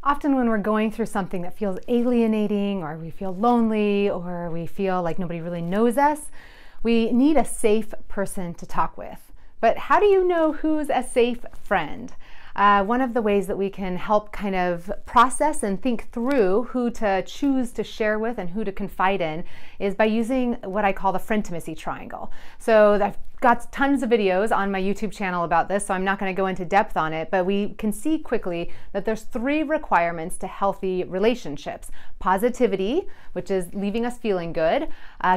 Often when we're going through something that feels alienating, or we feel lonely, or we feel like nobody really knows us, we need a safe person to talk with. But how do you know who's a safe friend? One of the ways that we can help kind of process and think through who to choose to share with and who to confide in is by using what I call the Frientimacy triangle. So I've got tons of videos on my YouTube channel about this, so I'm not going to go into depth on it, but we can see quickly that there's 3 requirements to healthy relationships. Positivity, which is leaving us feeling good.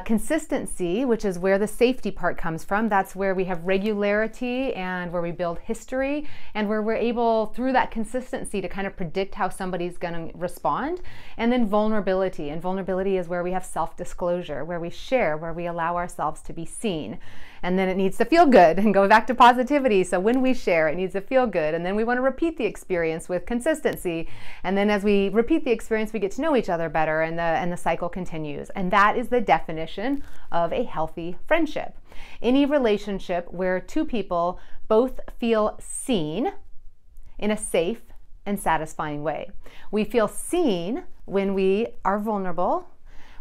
Consistency, which is where the safety part comes from. That's where we have regularity and where we build history and where we're able, through that consistency, to kind of predict how somebody's going to respond. And then vulnerability. And vulnerability is where we have self-disclosure, where we share, where we allow ourselves to be seen. And then it needs to feel good, and go back to positivity. So when we share, it needs to feel good. And then we want to repeat the experience with consistency. And then as we repeat the experience, we get to know each other better, and the cycle continues. And that is the definition of a healthy friendship. Any relationship where 2 people both feel seen in a safe and satisfying way. We feel seen when we are vulnerable.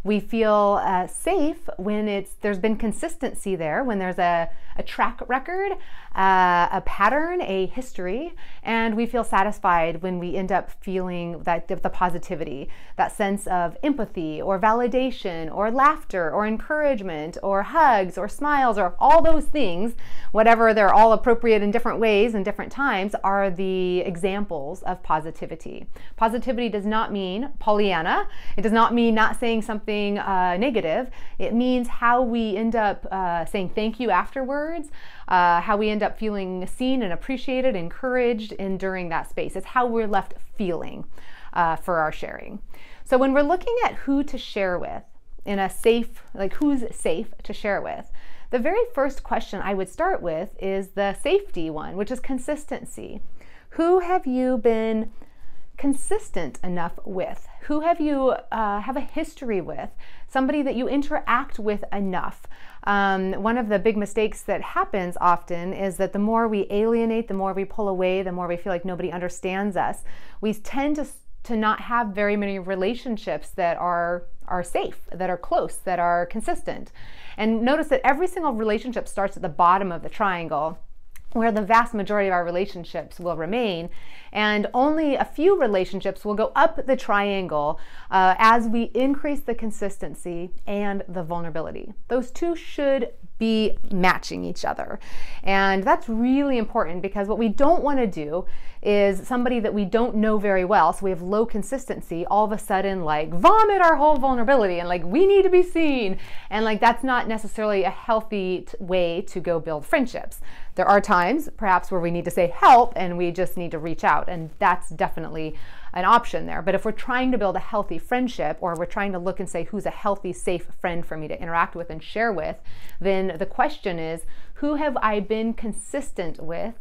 We feel safe when there's been consistency there, when there's a track record, a pattern, a history, and we feel satisfied when we end up feeling the positivity, that sense of empathy or validation or laughter or encouragement or hugs or smiles or all those things, whatever they're all appropriate in different ways and different times, are the examples of positivity. Positivity does not mean Pollyanna. It does not mean not saying something negative. It means how we end up saying thank you afterwards, how we end up feeling seen and appreciated, encouraged during that space. It's how we're left feeling for our sharing. So when we're looking at who to share with in a safe, like who's safe to share with, the very first question I would start with is the safety one, which is consistency. Who have you been consistent enough with? Who have you have a history with? Somebody that you interact with enough. One of the big mistakes that happens often is that the more we alienate, the more we pull away, the more we feel like nobody understands us. We tend to not have very many relationships that are safe, that are close, that are consistent. And notice that every single relationship starts at the bottom of the triangle, where the vast majority of our relationships will remain, and only a few relationships will go up the triangle as we increase the consistency and the vulnerability. Those 2 should be matching each other. And that's really important, because what we don't want to do is somebody that we don't know very well, so we have low consistency, all of a sudden like vomit our whole vulnerability and like we need to be seen. And like that's not necessarily a healthy way to go build friendships. There are times perhaps where we need to say help and we just need to reach out, and that's definitely an option there. But if we're trying to build a healthy friendship, or we're trying to look and say who's a healthy, safe friend for me to interact with and share with, then the question is, who have I been consistent with?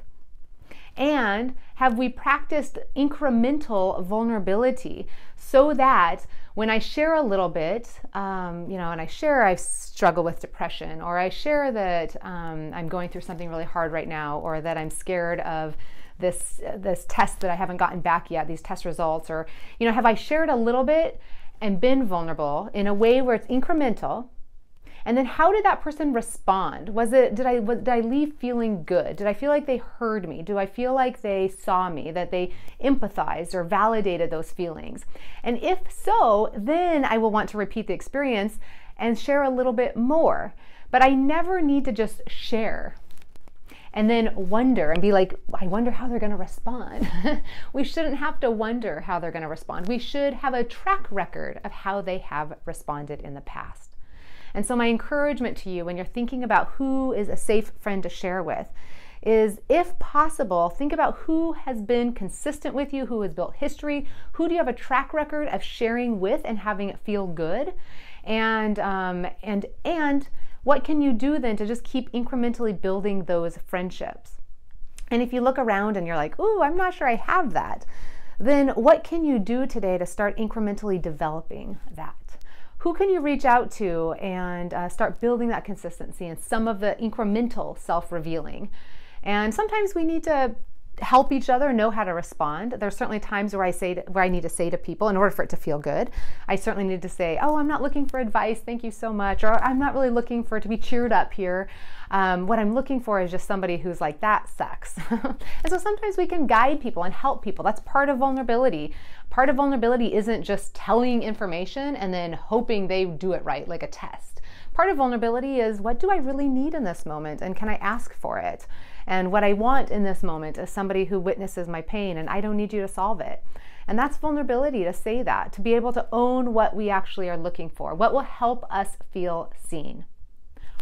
And have we practiced incremental vulnerability, so that when I share a little bit, and I share I struggle with depression, or I share that I'm going through something really hard right now, or that I'm scared of this test that I haven't gotten back yet, these test results, or have I shared a little bit and been vulnerable in a way where it's incremental? And then how did that person respond? Did I leave feeling good? Did I feel like they heard me? Do I feel like they saw me, that they empathized or validated those feelings? And if so, then I will want to repeat the experience and share a little bit more. But I never need to just share and then wonder and be like, I wonder how they're going to respond. We shouldn't have to wonder how they're going to respond. We should have a track record of how they have responded in the past. And so my encouragement to you when you're thinking about who is a safe friend to share with is, if possible, think about who has been consistent with you, who has built history, who do you have a track record of sharing with and having it feel good, and what can you do then to just keep incrementally building those friendships? And if you look around and you're like, ooh, I'm not sure I have that, then what can you do today to start incrementally developing that? Who can you reach out to and start building that consistency and some of the incremental self-revealing? And sometimes we need to help each other know how to respond. There's certainly times where I need to say to people, in order for it to feel good, I certainly need to say, oh, I'm not looking for advice, thank you so much, or I'm not really looking for to be cheered up here. What I'm looking for is just somebody who's like, that sucks. And so sometimes we can guide people and help people. That's part of vulnerability. Part of vulnerability isn't just telling information and then hoping they do it right, like a test. Part of vulnerability is, what do I really need in this moment, and can I ask for it? And what I want in this moment is somebody who witnesses my pain, and I don't need you to solve it. And that's vulnerability, to say that, to be able to own what we actually are looking for, what will help us feel seen.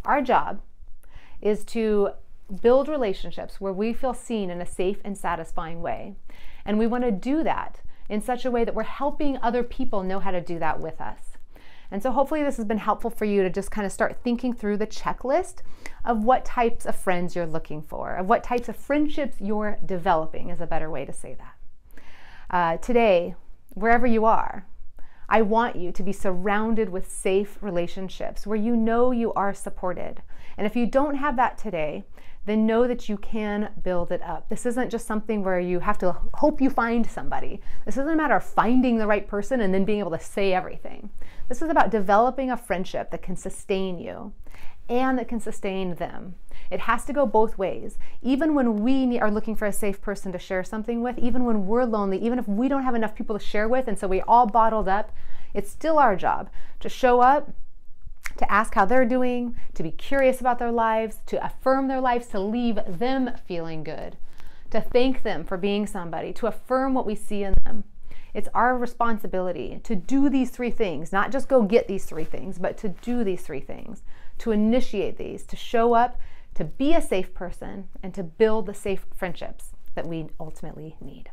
Our job is to build relationships where we feel seen in a safe and satisfying way. And we want to do that in such a way that we're helping other people know how to do that with us. And so hopefully this has been helpful for you to just kind of start thinking through the checklist of what types of friends you're looking for, of what types of friendships you're developing, is a better way to say that. Today, wherever you are, I want you to be surrounded with safe relationships where you know you are supported. And if you don't have that today, then know that you can build it up. This isn't just something where you have to hope you find somebody. This isn't a matter of finding the right person and then being able to say everything. This is about developing a friendship that can sustain you and that can sustain them. It has to go both ways. Even when we are looking for a safe person to share something with, even when we're lonely, even if we don't have enough people to share with and so we all bottled up, it's still our job to show up, to ask how they're doing, to be curious about their lives, to affirm their lives, to leave them feeling good, to thank them for being somebody, to affirm what we see in them. It's our responsibility to do these three things, not just go get these three things, but to do these three things, to initiate these, to show up, to be a safe person, and to build the safe friendships that we ultimately need.